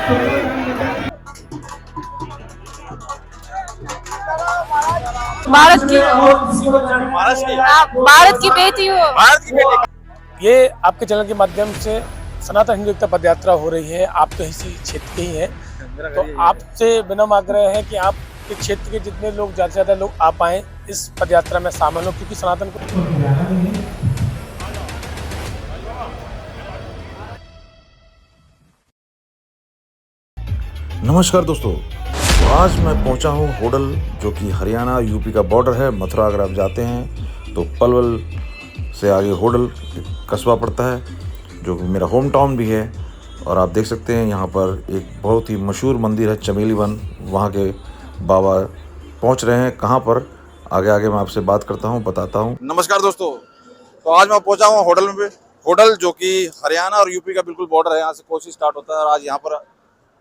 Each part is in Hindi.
भारत की भारत की बेटी हो। ये आपके चैनल के माध्यम से सनातन हिंदू एकता पद यात्रा हो रही है। आप तो इसी क्षेत्र के ही हैं, तो आपसे विनम्र आग्रह है कि आप के क्षेत्र के जितने लोग ज़्यादा से ज़्यादा लोग आ पाएँ इस पद यात्रा में शामिल हो, क्योंकि सनातन को नमस्कार दोस्तों, तो आज मैं पहुंचा हूं होडल, जो कि हरियाणा यूपी का बॉर्डर है। मथुरा अगर आप जाते हैं तो पलवल से आगे होडल एक कस्बा पड़ता है, जो कि मेरा होम टाउन भी है। और आप देख सकते हैं यहाँ पर एक बहुत ही मशहूर मंदिर है चमेली वन, वहाँ के बाबा पहुँच रहे हैं। कहाँ पर आगे आगे मैं आपसे बात करता हूँ, बताता हूँ। नमस्कार दोस्तों, तो आज मैं पहुँचा हूँ होडल में। होडल जो कि हरियाणा और यूपी का बिल्कुल बॉर्डर है, यहाँ से कोसी स्टार्ट होता है। और आज यहाँ पर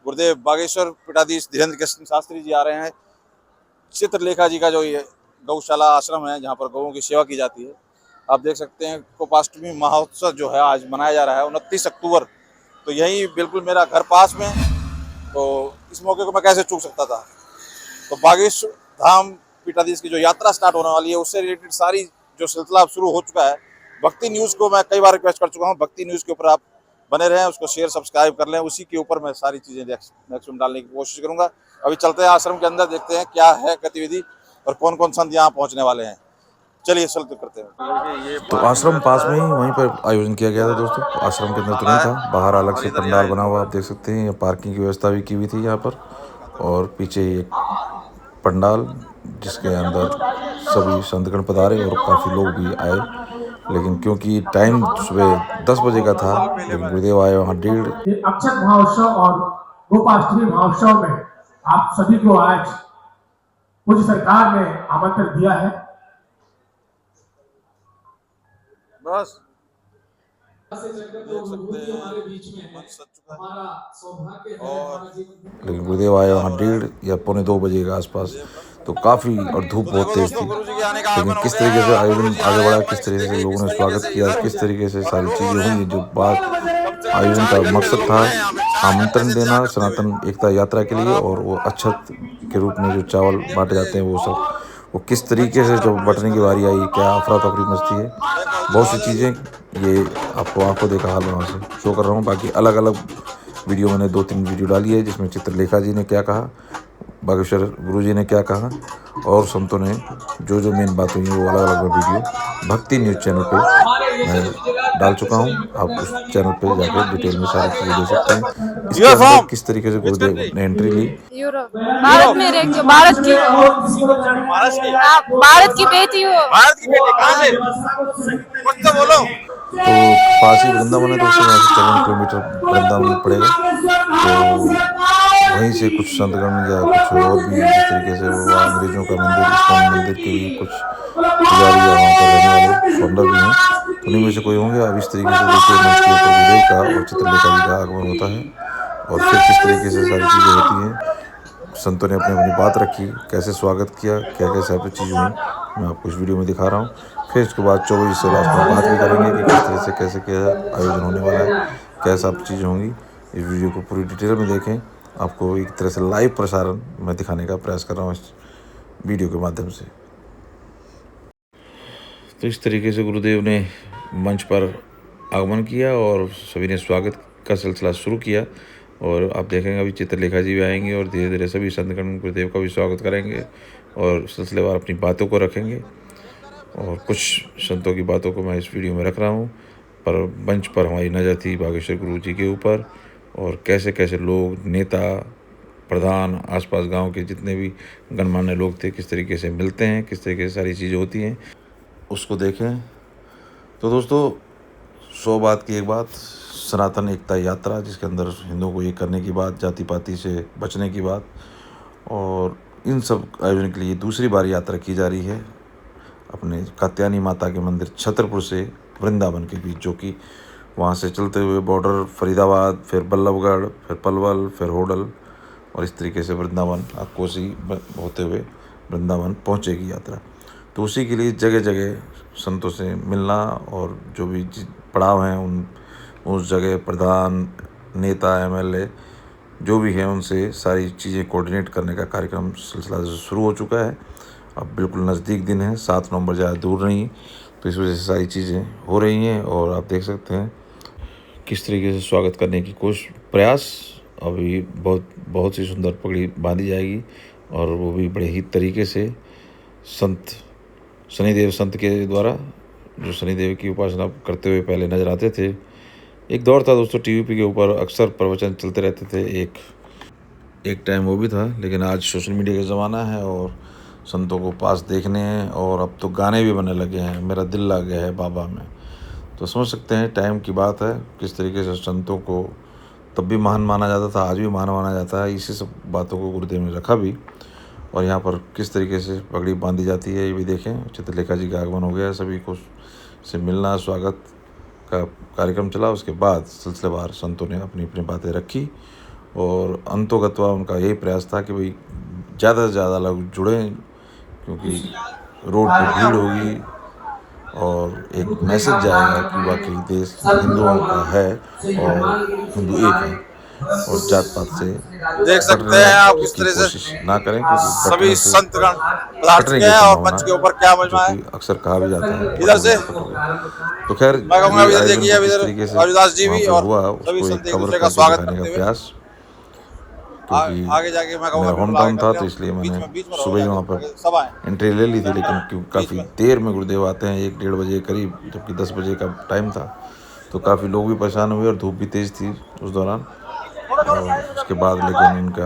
गुरुदेव बागेश्वर पीठाधीश धीरेन्द्र कृष्ण शास्त्री जी आ रहे हैं। चित्रलेखा जी का जो ये गौशाला आश्रम है, जहाँ पर गौओं की सेवा की जाती है। आप देख सकते हैं गोपाष्टमी महोत्सव जो है आज मनाया जा रहा है 29 अक्टूबर। तो यही बिल्कुल मेरा घर पास में, तो इस मौके को मैं कैसे चूक सकता था। तो बागेश्वर धाम पीठाधीश की जो यात्रा स्टार्ट होने वाली है, उससे रिलेटेड सारी जो सिलसिला शुरू हो चुका है। भक्ति न्यूज़ को मैं कई बार रिक्वेस्ट कर चुका हूँ, भक्ति न्यूज़ के ऊपर आप बने रहें, उसको शेयर सब्सक्राइब कर लें। उसी के ऊपर मैं सारी चीज़ें मैक्सिमम डालने की कोशिश करूंगा। अभी चलते हैं आश्रम के अंदर, देखते हैं क्या है गतिविधि और कौन कौन संत यहाँ पहुँचने वाले हैं। चलिए चलते करते हैं। तो आश्रम पास में ही वहीं पर आयोजन किया गया था दोस्तों। आश्रम के अंदर तो नहीं था, बाहर अलग से पंडाल बना हुआ आप देख सकते हैं। पार्किंग की व्यवस्था भी की हुई थी यहाँ पर, और पीछे एक पंडाल जिसके अंदर सभी संतगण पधारे और काफ़ी लोग भी आए। लेकिन क्योंकि टाइम सुबह 10 बजे का था, लेकिन गुरुदेव आए वहाँ 1:30। अक्षत महोत्सव और गोपाष्टमी महोत्सव में आप सभी को आज पूज्य सरकार ने आमंत्रण दिया है। बस लेकिन गुरुदेव आए वहाँ 1:30 या पौने 2 बजे के आसपास, तो काफ़ी और धूप बहुत तेज थी। लेकिन किस तरीके से आयोजन आगे बढ़ा, किस तरीके से लोगों ने स्वागत किया, किस तरीके से सारी चीज़ें हुई, जो बात आयोजन का मकसद था आमंत्रण देना सनातन एकता यात्रा के लिए, और वो अक्षत के रूप में जो चावल बांटे जाते हैं वो सब, वो किस तरीके से जब बंटने की बारी आई, क्या अफरा तफरी मचती है, बहुत सी चीज़ें ये आपको आंखों देखा हाल वहाँ से शो कर रहा हूँ। बाकी अलग अलग वीडियो मैंने 2-3 वीडियो डाली है, जिसमें चित्रलेखा जी ने क्या कहा, बागेश्वर गुरु जी ने क्या कहा, और संतों ने जो जो मेन बात हुई है वो अलग अलग वीडियो भक्ति न्यूज़ चैनल पे मैं डाल चुका हूँ। आप उस चैनल पे जाकर डिटेल में सारी चीज़ें देख सकते हैं। इसके अंदर किस तरीके से गुरुदेव ने एंट्री ली। भारत में रह के भारत की बेटी हो। भारत की बेटी कहाँ से? कुछ तो बोलो। तो पास ही वृंदावन है, तो उससे वहाँ से 53 किलोमीटर वृंदावन पड़ेगा। तो वहीं से कुछ संतगण या कुछ और भी जिस तरीके से वो अंग्रेजों का मंदिर, इस्कॉन मंदिर के भी कुछ पुजारी या वहाँ पर रहने वाले फाउंडर भी हैं, तो उन्हीं में से कोई होंगे। अब इस तरीके से देखिए मंच के ऊपर गुरुदेव का और चित्रलेखा जी का आगमन होता है, और फिर किस तरीके से सारी चीज़ें होती हैं। संतों ने अपनी अपनी बात रखी, कैसे स्वागत किया, क्या क्या सब चीज़ हुई, मैं आपको इस वीडियो में दिखा रहा हूँ। फिर इसके बाद 24 से लास्ट में बात भी करेंगे कि किस तरह से कैसे क्या आयोजन होने वाला है, क्या सब चीज़ें होंगी। इस वीडियो को पूरी डिटेल में देखें। आपको एक तरह से लाइव प्रसारण मैं दिखाने का प्रयास कर रहा हूँ इस वीडियो के माध्यम से। तो इस तरीके से गुरुदेव ने मंच पर आगमन किया और सभी ने स्वागत का सिलसिला शुरू किया। और आप देखेंगे अभी चित्रलेखा जी भी आएंगे और धीरे धीरे सभी संतगण गुरुदेव का भी स्वागत करेंगे और सिलसिलेवार अपनी बातों को रखेंगे। और कुछ संतों की बातों को मैं इस वीडियो में रख रहा हूँ, पर मंच पर हमारी नज़र थी बागेश्वर गुरु जी के ऊपर, और कैसे कैसे लोग, नेता, प्रधान, आसपास गांव के जितने भी गणमान्य लोग थे, किस तरीके से मिलते हैं, किस तरीके से सारी चीज़ें होती हैं, उसको देखें। तो दोस्तों, 100 बात की एक बात, सनातन एकता यात्रा, जिसके अंदर हिंदुओं को ये करने की बात, जाति पाति से बचने की बात, और इन सब आयोजन के लिए दूसरी बार यात्रा की जा रही है अपने कात्यायनी माता के मंदिर छतरपुर से वृंदावन के बीच, जो कि वहाँ से चलते हुए बॉर्डर फरीदाबाद, फिर बल्लभगढ़, फिर पलवल, फिर होडल, और इस तरीके से वृंदावन कोसी होते हुए वृंदावन पहुँचेगी यात्रा। तो उसी के लिए जगह जगह संतों से मिलना, और जो भी पड़ाव हैं उस जगह प्रधान, नेता, MLA जो भी है उनसे सारी चीज़ें कोऑर्डिनेट करने का कार्यक्रम सिलसिला शुरू हो चुका है। अब बिल्कुल नज़दीक दिन है, 7 नवंबर ज़्यादा दूर नहीं, तो इस वजह से सारी चीज़ें हो रही हैं। और आप देख सकते हैं किस तरीके से स्वागत करने की प्रयास। अभी बहुत ही सुंदर पगड़ी बांधी जाएगी और वो भी बड़े ही तरीके से संत शनिदेव संत के द्वारा, जो शनिदेव की उपासना करते हुए पहले नजर आते थे। एक दौर था दोस्तों, टीवी के ऊपर अक्सर प्रवचन चलते रहते थे, एक टाइम वो भी था। लेकिन आज सोशल मीडिया का ज़माना है और संतों को पास देखने हैं, और अब तो गाने भी बनने लगे हैं, मेरा दिल लग गया है बाबा में। तो समझ सकते हैं टाइम की बात है, किस तरीके से संतों को तब भी महान माना जाता था, आज भी महान माना जाता है। इसी सब बातों को गुरुदेव ने रखा भी। और यहाँ पर किस तरीके से पगड़ी बांधी जाती है ये भी देखें। चित्रलेखा जी का आगमन हो गया, सभी को से मिलना स्वागत का कार्यक्रम चला। उसके बाद सिलसिलेवार संतों ने अपनी अपनी बातें रखी और अंतोगत्वा उनका यही प्रयास था कि भाई ज़्यादा से ज़्यादा लोग जुड़ें, क्योंकि रोड पर भीड़ होगी और एक मैसेज जाएगा कि वाकई देश हिंदुओं का है और हिंदू एक है, और जात पात से देख सकते हैं आप किस तरह से कोशिश ना करें, क्योंकि सभी संतगण पधार चुके हैं और मंच के ऊपर क्या महिमा है अक्सर कहा भी जाता है इधर से। तो खैर मैं कहूँगा इधर देखिए, अब किस इधर तरीके से हरिदास जी भी वहाँ और पे हुआ सभी उसको संत एक एक कवर दूसरे का करके स्वागत दिखाने करते का हुए प्रयास, क्योंकि आगे जाके मैं कहूँगा मेरा होम टाउन था तो इसलिए मैंने सुबह ही वहाँ पर सभाएं एंट्री ले ली थी। लेकिन क्योंकि काफ़ी देर में गुरुदेव आते हैं, 1-1:30 बजे करीब, जबकि 10 बजे का टाइम था, तो काफ़ी लोग भी परेशान हुए और धूप भी तेज़ थी उस दौरान। और उसके बाद लेकिन उनका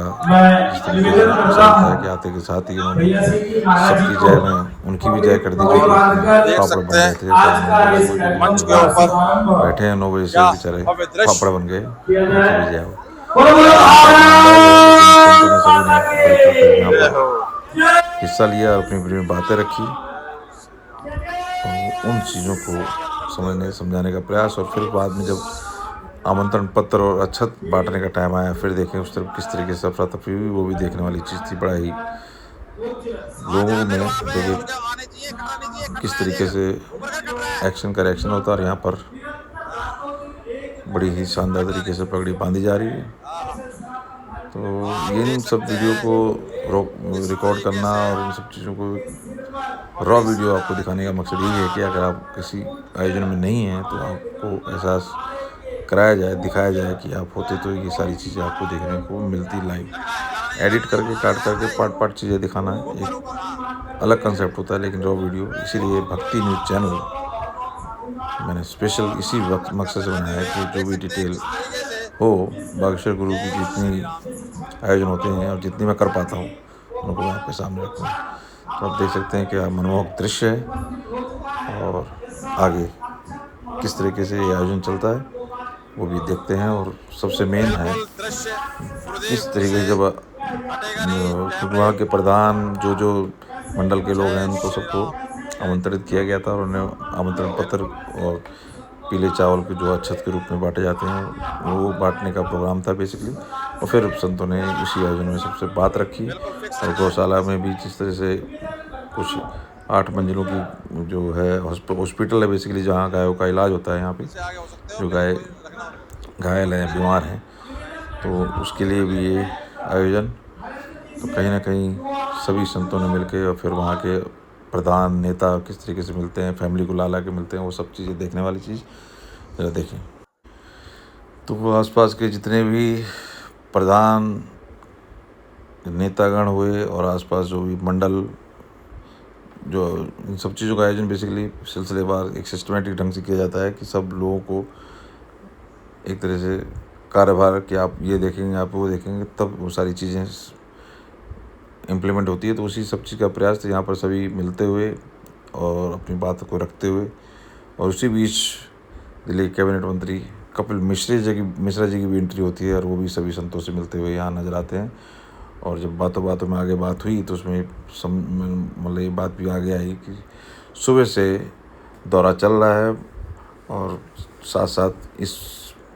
जिस तरीके से चलता है कि आते के साथ ही उन्होंने सबकी जय में उनकी भी जय कर दी। देख पापड़ सकते बन गए थे, मंच के ऊपर बैठे हैं 9 बजे से क्या बेचारे भव्य दृश्य। पापड़ बन गए, उनकी भी जय हो। संतों ने सभी ने यहाँ पर हिस्सा लिया और अपनी अपनी बातें रखी और उन चीज़ों को समझने समझाने का प्रयास। और फिर बाद में जब आमंत्रण पत्र और अक्षत बांटने का टाइम आया, फिर देखें उस तरफ किस तरीके से अफरा तफरी हुई, वो भी देखने वाली चीज़ थी। बड़ा ही लोगों में देखिए किस तरीके से एक्शन का रिएक्शन होता है, और यहाँ पर बड़ी ही शानदार तरीके से पगड़ी बांधी जा रही है। तो इन सब वीडियो को रिकॉर्ड करना और इन सब चीज़ों को रॉ वीडियो आपको दिखाने का मकसद यही है कि अगर आप किसी आयोजन में नहीं हैं तो आपको एहसास कराया जाए, दिखाया जाए कि आप होते तो ये सारी चीज़ें आपको देखने को मिलती लाइव। एडिट करके काट करके पार्ट चीज़ें दिखाना एक अलग कंसेप्ट होता है, लेकिन रॉ वीडियो, इसीलिए भक्ति न्यूज़ चैनल मैंने स्पेशल इसी वक्त मकसद से बनाया है कि जो भी डिटेल हो बागेश्वर गुरु की जितनी आयोजन होते हैं और जितनी मैं कर पाता हूँ उनको मैं आपके सामने रखूँ। तो आप देख सकते हैं कि मनमोहक दृश्य है और आगे किस तरीके से ये आयोजन चलता है वो भी देखते हैं। और सबसे मेन है किस तरीके से जब वहाँ के प्रधान जो मंडल के लोग हैं उनको सबको आमंत्रित किया गया था और उन्हें आमंत्रण पत्र और पीले चावल के जो अक्षत के रूप में बांटे जाते हैं वो बांटने का प्रोग्राम था बेसिकली। और फिर संतों ने इसी आयोजन में सबसे बात रखी और गौशाला में भी जिस तरह से कुछ 8 मंजिलों की जो है हॉस्पिटल है बेसिकली, जहाँ गायों का इलाज होता है, यहाँ पे जो घायल हैं, बीमार हैं, तो उसके लिए भी ये आयोजन। तो कहीं ना कहीं सभी संतों ने मिलकर और फिर वहाँ के प्रधान नेता किस तरीके से मिलते हैं, फैमिली को ला के मिलते हैं, वो सब चीज़ें देखने वाली चीज़ जरा देखें। तो वो आसपास के जितने भी प्रधान नेतागण हुए और आसपास जो भी मंडल, जो इन सब चीज़ों का आयोजन बेसिकली सिलसिलेवार एक सिस्टमेटिक ढंग से किया जाता है कि सब लोगों को एक तरह से कार्यभार कि आप ये देखेंगे, आप वो देखेंगे, तब वो सारी चीज़ें इम्प्लीमेंट होती है। तो उसी सब चीज़ का प्रयास था यहाँ पर सभी मिलते हुए और अपनी बात को रखते हुए। और उसी बीच दिल्ली कैबिनेट मंत्री कपिल मिश्रा जी की भी एंट्री होती है और वो भी सभी संतों से मिलते हुए यहाँ नज़र आते हैं। और जब बातों में आगे बात हुई तो उसमें मतलब ये बात भी आगे आई कि सुबह से दौरा चल रहा है और साथ साथ इस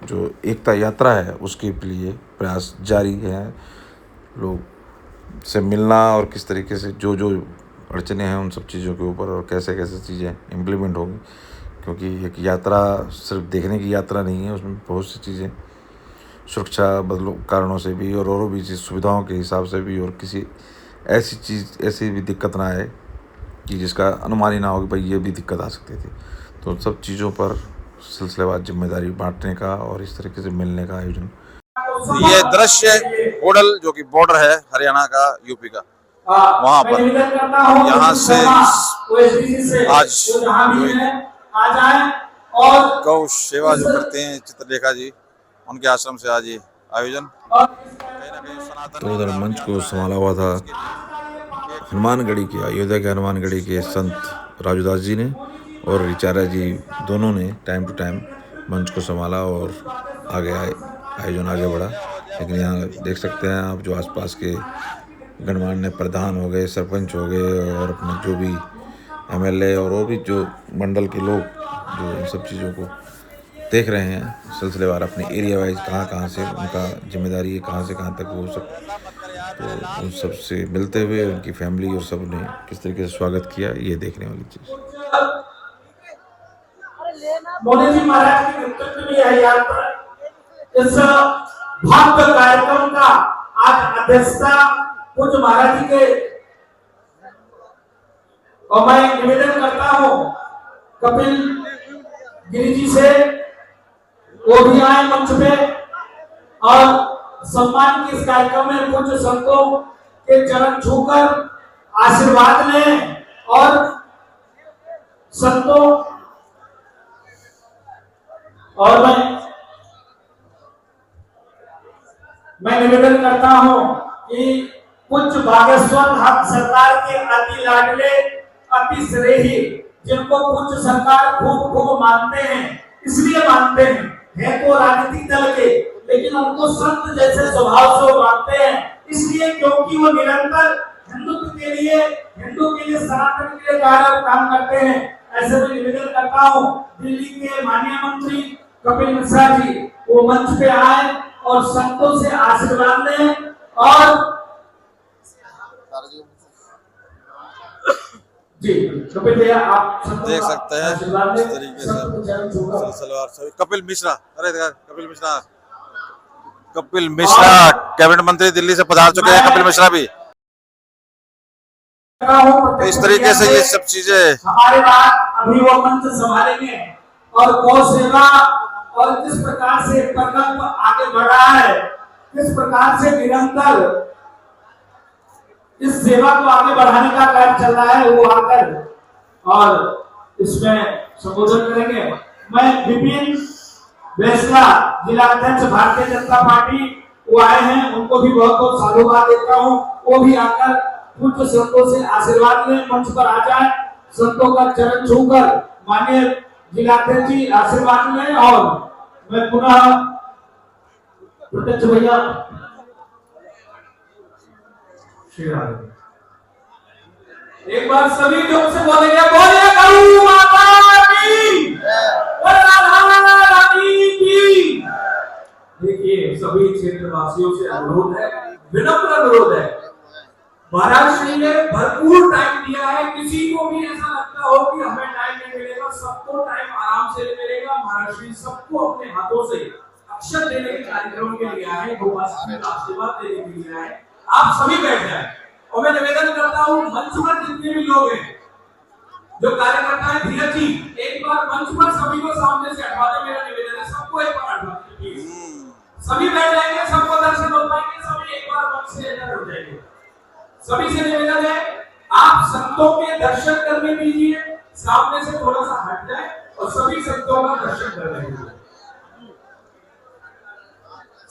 जो एकता यात्रा है उसके लिए प्रयास जारी है, लोग से मिलना और किस तरीके से जो अड़चने हैं उन सब चीज़ों के ऊपर और कैसे चीज़ें इम्प्लीमेंट होंगी, क्योंकि एक यात्रा सिर्फ देखने की यात्रा नहीं है, उसमें बहुत सी चीज़ें सुरक्षा बदलो कारणों से भी और भी चीज़ सुविधाओं के हिसाब से भी, और किसी ऐसी भी दिक्कत ना आए कि जिसका अनुमान ही ना हो कि भाई ये भी दिक्कत आ सकती थी। तो सब चीज़ों पर सिलसिलेवार जिम्मेदारी बांटने का और इस तरीके से मिलने का आयोजन। ये दृश्य होडल जो कि बॉर्डर है हरियाणा का यूपी का, वहां पर यहाँ से आज गौ सेवा जो करते हैं चित्रलेखा जी, उनके आश्रम से आज ये आयोजन। कहीं ना कहीं सनातन तो उधर मंच को संभाला हुआ था हनुमानगढ़ी के, अयोध्या के हनुमानगढ़ी के संत राजूदास जी ने और रिचारा जी, दोनों ने टाइम टू टाइम मंच को संभाला और आगे आयोजन आगे बढ़ा। लेकिन यहाँ देख सकते हैं आप जो आसपास के गणमान्य प्रधान हो गए, सरपंच हो गए और अपने जो भी MLA और वो भी जो मंडल के लोग जो इन सब चीज़ों को देख रहे हैं सिलसिलेवार अपने एरिया वाइज कहाँ से उनका जिम्मेदारी है, कहाँ से कहाँ तक वो सब, तो उन सब से मिलते हुए उनकी फैमिली और सब ने किस तरीके से स्वागत किया, ये देखने वाली चीज़। मोदी जी महाराज के नेतृत्व में यह यात्रा, इस भव्य कार्यक्रम का आज अध्यक्षता पूज्य महाराज जी के, और मैं निवेदन करता हूं कपिल गिरी जी से, वो भी आए मंच पे और सम्मान के इस कार्यक्रम में पूज्य संतों के चरण छूकर आशीर्वाद लें और संतों और मैं निवेदन करता हूं कि कुछ बागेश्वर सरकार के अति लाडले अति श्रेही, जिनको कुछ सरकार खूब मानते हैं, इसलिए मानते हैं तो राजनीतिक दल के, लेकिन उनको संत जैसे स्वभाव से मानते हैं, इसलिए क्योंकि वो निरंतर हिंदुत्व के लिए, हिंदू के लिए, सनातन के लिए काम करते हैं। ऐसे में निवेदन करता हूं दिल्ली के माननीय मंत्री कपिल मिश्रा जी, वो मंच पे आए और संतों से आशीर्वाद लें और जी कपिल भैया आप देख सकते हैं इस तरीके से सिलसिलेवार सभी। कपिल मिश्रा, अरे कपिल मिश्रा कैबिनेट मंत्री दिल्ली से पधार चुके हैं। कपिल मिश्रा भी इस तरीके से ये सब चीजें हमारे बाद अभी वो मंच संभालेंगे और गौ सेवा और किस प्रकार से प्रकल्प आगे बढ़ रहा है, किस प्रकार से निरंतर इस सेवा को आगे बढ़ाने का कार्य चल रहा है, वो आकर और इसमें संबोधन करेंगे। मैं विपिन बेसला, जिला अध्यक्ष भारतीय जनता पार्टी, वो आए हैं, उनको भी बहुत बहुत साधुवाद देता हूँ। वो भी आकर पूज्य संतों से आशीर्वाद लें, मंच पर आ जाए, संतों का चरण छूकर माननीय जिलाध्यक्ष जी आशीर्वाद लें। और मैं पुनः प्रत्यक्ष भैया एक बार सभी जोर से बोलेंगे, बोलिए गौ माता की, राधा रानी की। देखिए सभी क्षेत्रवासियों से अनुरोध है, विनम्र अनुरोध है, महाराज श्री ने भरपूर टाइम दिया है। किसी को भी ऐसा लगता हो कि हमें टाइम नहीं मिलेगा, सबको टाइम आराम से मिलेगा। महाराज श्री सबको अपने हाथों से अक्षर देने के कार्यक्रम के लिए आए, गोपाष्टमी का आशीर्वाद देने के लिए आए। आप सभी बैठ जाए और मैं निवेदन करता हूँ मंच पर जितने भी लोग हैं, जो कार्यकर्ता है, धीरज जी एक बार मंच पर सभी को सामने से हटवा दे, मेरा निवेदन है। सबको एक बार हटवा दीजिए, सभी बैठ जाएंगे, सबको दर्शन हो पाएंगे, सभी एक बार मंच से इधर हो जाएंगे। सभी से निवेदन है आप संतों के दर्शन करने दीजिए, सामने से थोड़ा सा हट जाए और सभी संतों का दर्शन करने दीजिए।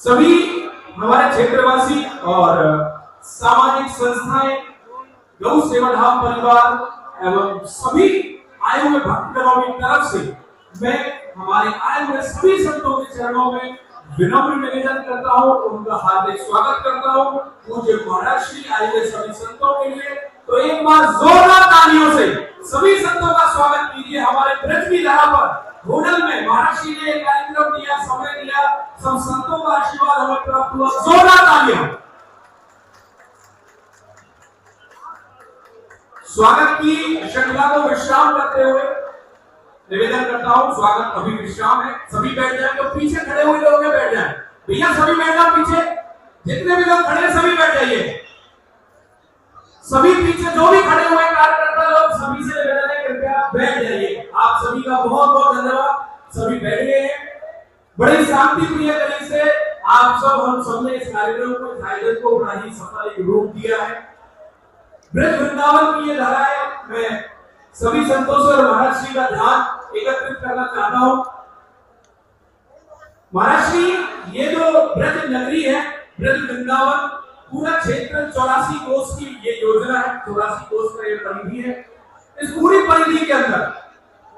सभी हमारे क्षेत्रवासी और सामाजिक संस्थाएं, गौ सेवा धाम परिवार एवं सभी आए हुए भक्तजनों की तरफ से मैं हमारे आए हुए सभी संतों के चरणों में विनम्र निवेदन करता हूँ, उनका हार्दिक स्वागत करता हूँ। पूज्य महाराज श्री आए हुए सभी संतों के लिए तो एक बार जोरदार तालियों से सभी संतों का स्वागत कीजिए। हमारे ब्रज की धरा पर होटल में महाराज श्री ने एक कार्यक्रम दिया, समय दिया, सब संतों का आशीर्वाद हमें प्राप्त हुआ। जोरदार तालियां। स्वागत की श्रृंखला को विश्राम करते हुए निवेदन करता हूं, स्वागत अभी विश्राम है, सभी बैठ जाए, तो पीछे खड़े हुए लोग बैठ जाए। भैया सभी बैठ जाओ पीछे, जितने भी लोग खड़े हैं सभी बैठ जाइए, सभी पीछे जो भी खड़े हुए कार्यकर्ता लोग सभी से निवेदन है कृपया बैठ जाइए। आप सभी का बहुत बहुत धन्यवाद, सभी बैठ गए हैं। बड़ी शांति प्रिय गति से आप सब हम सबने इस कार्यक्रम को इस आयोजन को बड़ा ही सफल एक रूप दिया है। ब्रज वृंदावन की ये धारा है, मैं सभी संतों से और महाराज श्री का ध्यान एकत्रित करना चाहता हूं। महाराज श्री, ये जो ब्रज नगरी है, ब्रज वृंदावन, पूरा क्षेत्र 84 कोस की ये योजना है, 84 कोस का ये परिधि है। इस पूरी परिधि के अंदर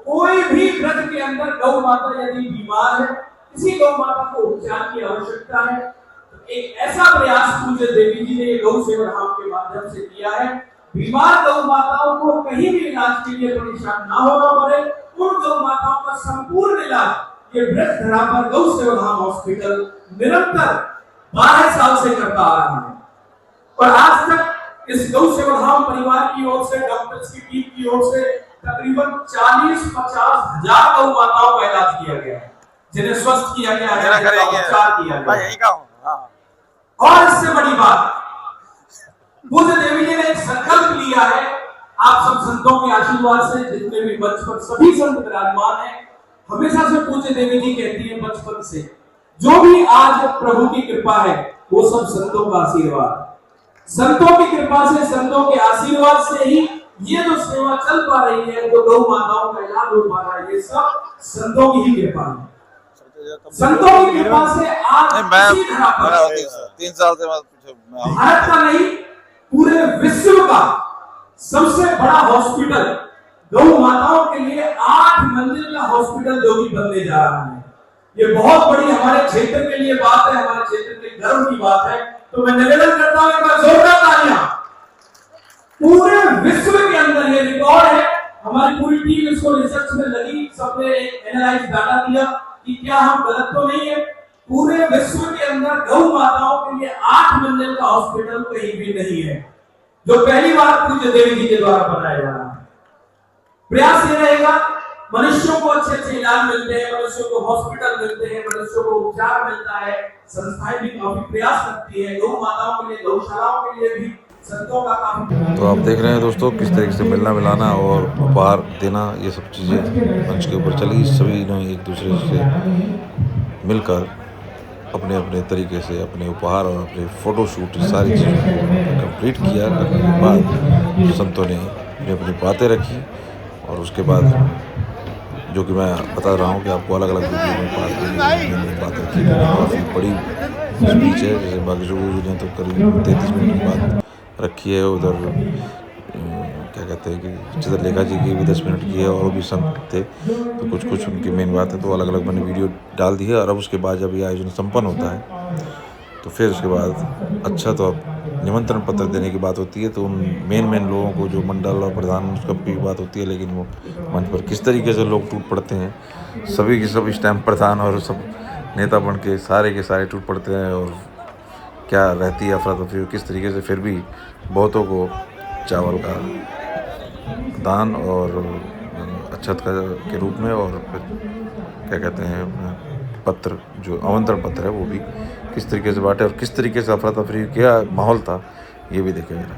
कोई भी ब्रज के अंदर गौ माता यदि बीमार है, किसी गौ माता को उपचार की आवश्यकता है, तो एक ऐसा प्रयास पूज्य देवी जी ने गौ सेवा धाम के माध्यम से किया है। बीमार गौ माताओं को कहीं भी इलाज के लिए परेशान ना होना पड़े, उन गौ माताओं का संपूर्ण इलाज ये ब्रज धरा पर गौ सेवा धाम हॉस्पिटल निरंतर 12 साल से करता आ रहा है। और आज तक इस गौ सेवा धाम परिवार की ओर से, डॉक्टर्स की टीम की ओर से तकरीबन 40-50 हजार गौ माताओं का इलाज किया गया है, जिन्हें स्वस्थ किया गया है, उपचार किया गया है। और इससे बड़ी बात, पूज्य देवी जी ने एक संकल्प लिया है, आप सब संतों के आशीर्वाद से, जितने भी मंच पर सभी संत विराजमान हैं, हमेशा से पूज्य देवी जी कहती है बचपन से, जो भी आज प्रभु की कृपा है वो सब संतों का आशीर्वाद, संतों की कृपा से, संतों के आशीर्वाद से ही ये जो सेवा चल पा रही है, जो गौ माताओं का इलाज हो पा रहा है, ये सब संतों की ही कृपा है। संतों की कृपा से आज इसी तरह पर 3 साल से भारत का नहीं, पूरे विश्व का सबसे बड़ा हॉस्पिटल गौ माताओं के लिए 8 मंजिल का हॉस्पिटल जो भी बनने जा रहा है, ये बहुत बड़ी हमारे क्षेत्र के लिए बात है, हमारे क्षेत्र के गर्व की बात है। तो मैं निवेदन करता हूं, एक बार जोरदार तालियां। पूरे विश्व के अंदर ये रिकॉर्ड है, हमारी पूरी टीम इसको रिसर्च में लगी, सबने एक एनालाइज डाटा दिया कि क्या हम गलत तो नहीं है। पूरे विश्व के अंदर गौ माताओं के लिए 8 मंजिल का हॉस्पिटल कहीं भी नहीं है, जो पहली बार पूज्य देवी जी के द्वारा बनाया जा रहा है। प्रयास ये रहेगा, मनुष्यों को अच्छे अच्छे इलाज मिलते हैं, मनुष्यों को हॉस्पिटल मिलते हैं, मनुष्यों को उपचार मिलता है, संस्थाएं भी काफी प्रयास करती है, गौ माताओं के लिए, गौशालाओं के लिए भी संतों का काफी। तो आप देख रहे हैं दोस्तों किस तरीके से मिलना मिलाना और उपहार देना, ये सब चीज़ें मंच के ऊपर चली। सभी ने एक दूसरे से मिलकर अपने अपने तरीके से अपने उपहार और अपने फ़ोटोशूट सारी चीज़ों को कंप्लीट किया। करने के बाद संतों ने अपनी अपनी बातें रखी और उसके बाद जो कि मैं बता रहा हूँ कि आपको अलग अलग वीडियो में बात रखी, काफ़ी बड़ी स्पीच है। जैसे बाकी जो ने तो करीब 33 मिनट की बात रखी है। उधर क्या कहते हैं कि चित्रलेखा जी की भी 10 मिनट की है और भी संत थे, तो कुछ कुछ उनकी मेन बात है तो अलग अलग मैंने वीडियो डाल दी है। और अब उसके बाद जब ये आयोजन संपन्न होता है तो फिर उसके बाद अच्छा तो अब निमंत्रण पत्र देने की बात होती है, तो उन मेन लोगों को जो मंडल और प्रधान उसका भी बात होती है, लेकिन वो मंच पर किस तरीके से लोग टूट पड़ते हैं, सभी के सब इस टाइम प्रधान और सब नेता बन के सारे टूट पड़ते हैं और क्या रहती है अफरा तफरी, किस तरीके से फिर भी बहुतों को चावल का दान और अक्षत के रूप में और क्या कहते हैं पत्र, जो आमंत्रण पत्र है वो भी किस तरीके से बांटे और किस तरीके से अफरा तफरी क्या माहौल था, ये भी देखें जरा।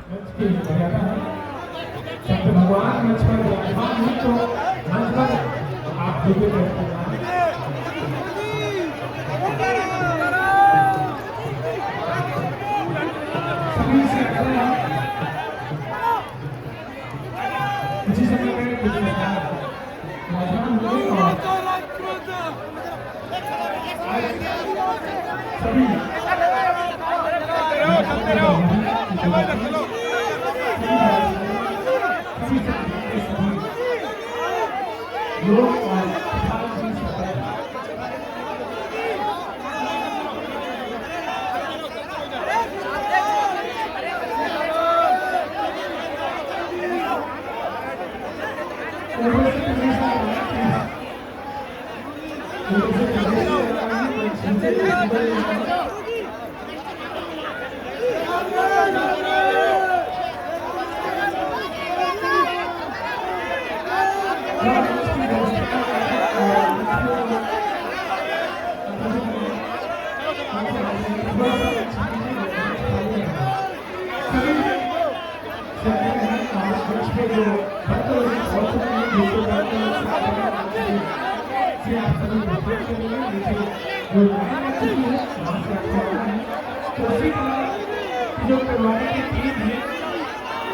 जो करवाने की टीम है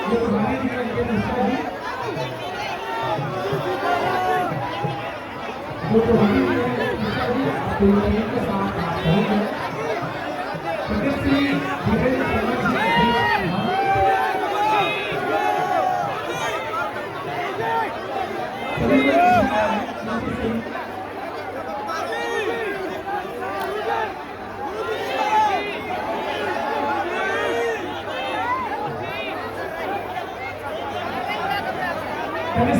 वो करवाने की के साथ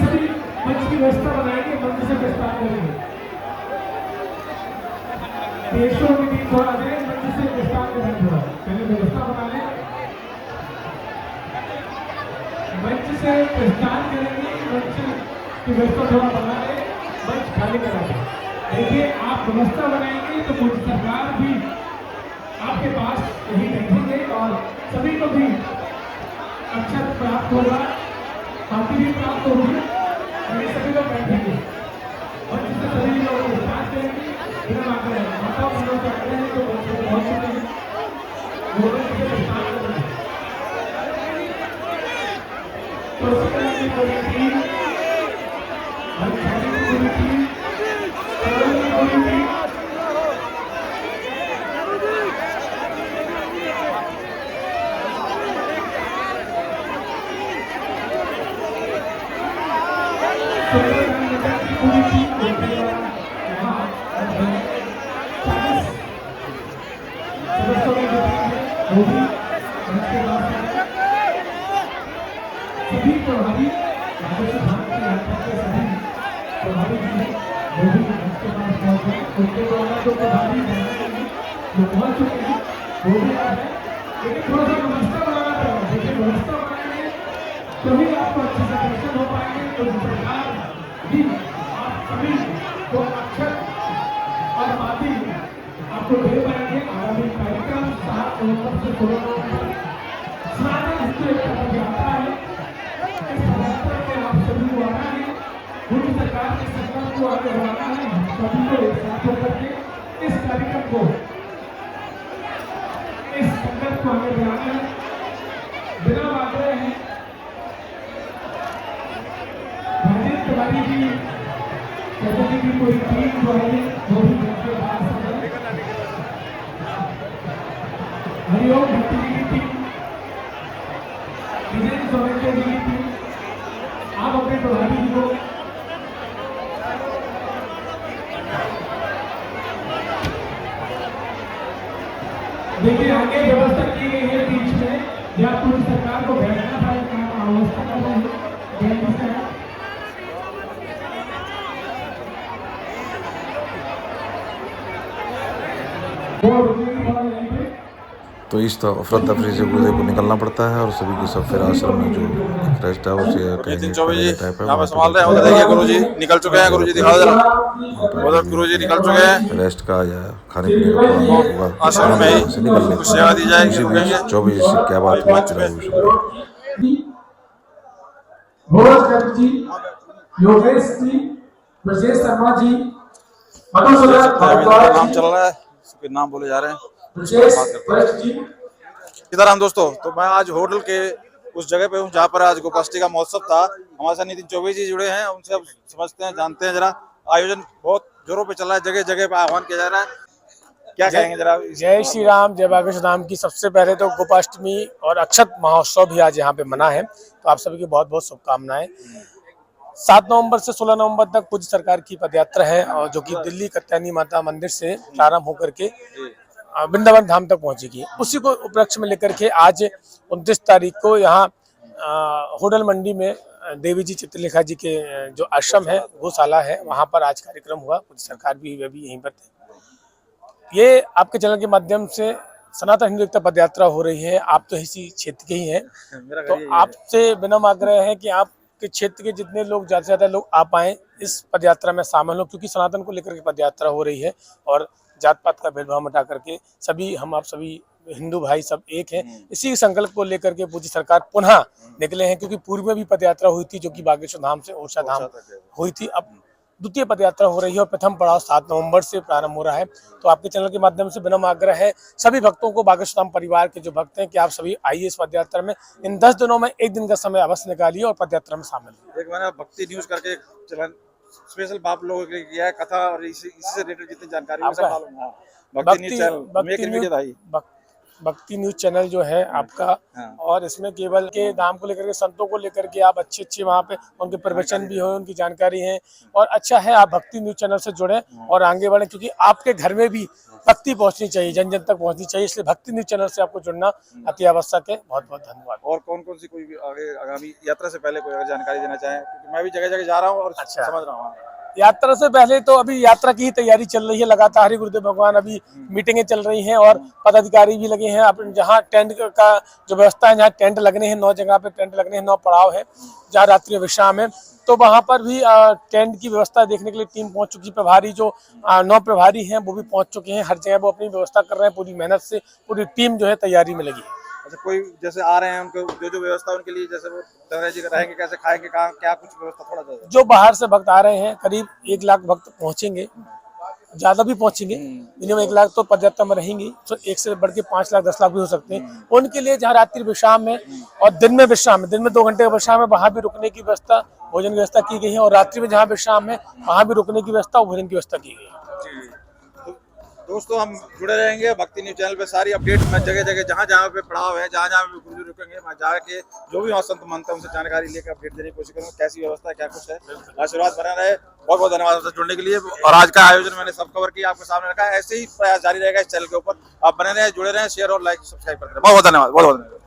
सभी मंच की व्यवस्था बनाएंगे, मंच से प्रस्ताव करेंगे। देशों की टीम थोड़ा दें, मंच से प्रस्ताव करें, थोड़ा पहले व्यवस्था बना लें, मंच से प्रस्ताव करेंगे, मंच की व्यवस्था थोड़ा बना लें, मंच खाली करा दें। देखिए आप व्यवस्था बनाएंगे तो कुछ सरकार भी आपके पास यही बैठेंगे और सभी को भी अक्षर प्राप्त होगा, शांति भी प्राप्त होगी, सभी लोग बैठेंगे और जिससे सभी लोग विश्वास करेंगे। बिना माता बंधों से आते हैं तो बहुत चुके हैं, तो उसी तरह की पूरी टीम सभी प्रभारी प्रभारी के पास पहुंचे, उनके द्वारा जो प्रभारी जो पहुंच चुके हैं वो भी आ रहे हैं, लेकिन थोड़ा सा व्यवस्था बनाना पड़ेगा। देखिए व्यवस्था बनाएंगे तभी आपको अच्छे से दर्शन हो पाएंगे। तो सरकार भी आप सभी को अक्षर और माटी आपको दे पाएंगे। आगामी कार्यक्रम 7 नवंबर से 16 नवंबर सनातन हिंदू एकता पद यात्रा है। इस यात्रा में आप सभी को आना है, मोदी सरकार के संकल्प को आगे बढ़ाना है। हम सभी को एक साथ होकर के इस कार्यक्रम को, इस संकल्प को आगे बढ़ाना है। बिना आग्रह है राजेंद्र तिवारी जी कहते हैं कि कोई टीम जो है वो भी उनके पास है। हरिओम भट्टी जी की टीम, विजय सोलंकी जी की टीम, आप अपने प्रभारी जी को देखिए आगे व्यवस्था की गई है। बीच में या पूरी सरकार को बैठना था, व्यवस्था कर रहे हैं। तो इस अफरा तफरी से गुरुदेव को निकलना पड़ता है और सभी की सब फिर आश्रम में जो रेस्ट हाउस या नितिन चौबे जी यहाँ पे संभाल रहे हैं। उधर देखिए गुरुजी निकल चुके हैं, गुरुजी दिखाओ जरा, उधर गुरुजी निकल चुके हैं रेस्ट का या खाने पीने का होगा आश्रम में ही से निकलने कुछ सेवा दी जाएगी। 24 से क्या बात हुई जी, योगेश जी, ब्रजेश शर्मा जी, नाम चल रहा है, सबके नाम बोले जा रहे हैं। सीताराम दोस्तों, तो मैं आज होटल के उस जगह पे हूँ जहाँ पर आज गोपाष्टमी का महोत्सव था। हमारे साथ नितिन चौबे जी जुड़े हैं, उनसे अब समझते हैं, जानते हैं। जरा आयोजन बहुत जोरों पे चल रहा है, जगह जगह पे आह्वान किया जा रहा है, क्या कहेंगे जरा? जय श्री राम, जय बागेश्वर धाम की सबसे पहले तो गोपाष्टमी और अक्षत महोत्सव भी आज यहाँ पे मना है, तो आप सभी की बहुत बहुत शुभकामनाएं। 7 नवंबर से 16 नवंबर तक पूज्य सरकार की पदयात्रा है और जो कि दिल्ली कत्यानी माता मंदिर से प्रारंभ होकर के वृंदावन धाम तक पहुंचेगी। उसी को उपलक्ष्य में लेकर के आज 29 तारीख को यहाँ होटल मंडी में देवी जी चित्रलेखा जी के जो आश्रम है, गौशाला है, वहां पर आज कार्यक्रम हुआ। पूज्य सरकार भी यहीं पर थे। ये आपके चैनल के माध्यम से सनातन हिंदू एकता पदयात्रा हो रही है। आप तो इसी क्षेत्र के ही हैं, तो आपसे विनम्र आग्रह है कि आपके क्षेत्र के जितने लोग ज्यादा से ज्यादा लोग आ पाएं, इस पदयात्रा में शामिल हो, क्योंकि सनातन को लेकर के पदयात्रा हो रही है और जात पात का भेदभाव मिटा करके सभी हम आप सभी हिंदू भाई सब एक हैं। इसी संकल्प को लेकर के पूरी सरकार पुनः निकले हैं, क्योंकि पूर्व में भी पदयात्रा हुई थी जो कि बागेश्वर धाम से ओरछा धाम हुई थी। अब द्वितीय पदयात्रा हो रही है और प्रथम पड़ाव 7 नवंबर से प्रारंभ हो रहा है। तो आपके चैनल के माध्यम से विनम्र आग्रह है सभी भक्तों को, बागेश्वर धाम परिवार के जो भक्त हैं, कि आप सभी आइए इस पदयात्रा में। इन 10 दिनों में एक दिन का समय अवश्य निकालिए और पदयात्रा में शामिल हुए। एक मैंने भक्ति न्यूज करके चलन स्पेशल बाप लोगों के लिए किया है, कथा और इसी से रिलेटेड जितनी जानकारी है सब मालूम है। भक्ति news channel, make in media भाई, भक्ति न्यूज चैनल जो है आपका, और इसमें केवल के नाम को लेकर के, संतों को लेकर के आप अच्छे वहाँ पे उनके प्रवचन भी हो, उनकी जानकारी है। और अच्छा है आप भक्ति न्यूज चैनल से जुड़े और आगे बढ़े, क्योंकि आपके घर में भी भक्ति पहुंचनी चाहिए, जन जन तक पहुंचनी चाहिए। इसलिए भक्ति न्यूज चैनल से आपको जुड़ना अति आवश्यक है। बहुत बहुत धन्यवाद। और कौन कौन सी कोई भी आगे आगामी यात्रा से पहले कोई अगर जानकारी देना चाहें, क्योंकि मैं भी जगह जगह जा रहा हूँ और समझ रहा हूँ। यात्रा से पहले तो अभी यात्रा की ही तैयारी चल रही है लगातार ही, गुरुदेव भगवान अभी मीटिंगें चल रही हैं और पदाधिकारी भी लगे हैं। अब जहाँ टेंट का जो व्यवस्था है, जहाँ टेंट लगने हैं, 9 जगह पे टेंट लगने हैं, 9 पड़ाव है जहाँ रात्रि विश्राम है, तो वहाँ पर भी टेंट की व्यवस्था देखने के लिए टीम पहुंच चुकी है। प्रभारी जो 9 प्रभारी हैं वो भी पहुंच चुके हैं, हर जगह वो अपनी व्यवस्था कर रहे हैं। पूरी मेहनत से पूरी टीम जो है तैयारी में लगी है। अच्छा, कोई जैसे आ रहे हैं उनको जो व्यवस्था उनके लिए, जैसे वो जी रहेंगे, कैसे खाएंगे, कहाँ क्या कुछ व्यवस्था थोड़ा सा? जो बाहर से भक्त आ रहे हैं, करीब 1 लाख भक्त पहुंचेंगे, ज्यादा भी पहुंचेंगे, मिनिमम 1 लाख तो पदयात्रा में रहेंगे, तो 1 से बढ़ के 5 लाख 10 लाख भी हो सकते हैं। उनके लिए जहाँ रात्रि विश्राम है और दिन में विश्राम है, दिन में 2 घंटे का विश्राम है, वहाँ भी रुकने की व्यवस्था, भोजन की व्यवस्था की गई है। और रात्रि में जहाँ विश्राम है वहाँ भी रुकने की व्यवस्था और भोजन की व्यवस्था की गई है। दोस्तों, हम जुड़े रहेंगे भक्ति न्यूज चैनल पे। सारी अपडेट मैं जगह जगह जहाँ जहाँ पे पड़ाव है, जहाँ जहाँ पे गुरुजी रुकेंगे, मैं जाके जो भी वहाँ संत मानता है उनसे जानकारी लेकर अपडेट देने की कोशिश करूँगा, कैसी व्यवस्था है, क्या कुछ है। आशीर्वाद बना रहे। बहुत बहुत धन्यवाद आपसे जुड़ने के लिए। और आज का आयोजन मैंने सब कवर किया, आपके सामने रखा है। ऐसे ही प्रयास जारी रहेगा इस चैनल के ऊपर। आप बने रहें, जुड़े रहें, शेयर और लाइक सब्सक्राइब करते रहें। बहुत बहुत धन्यवाद, बहुत बहुत धन्यवाद।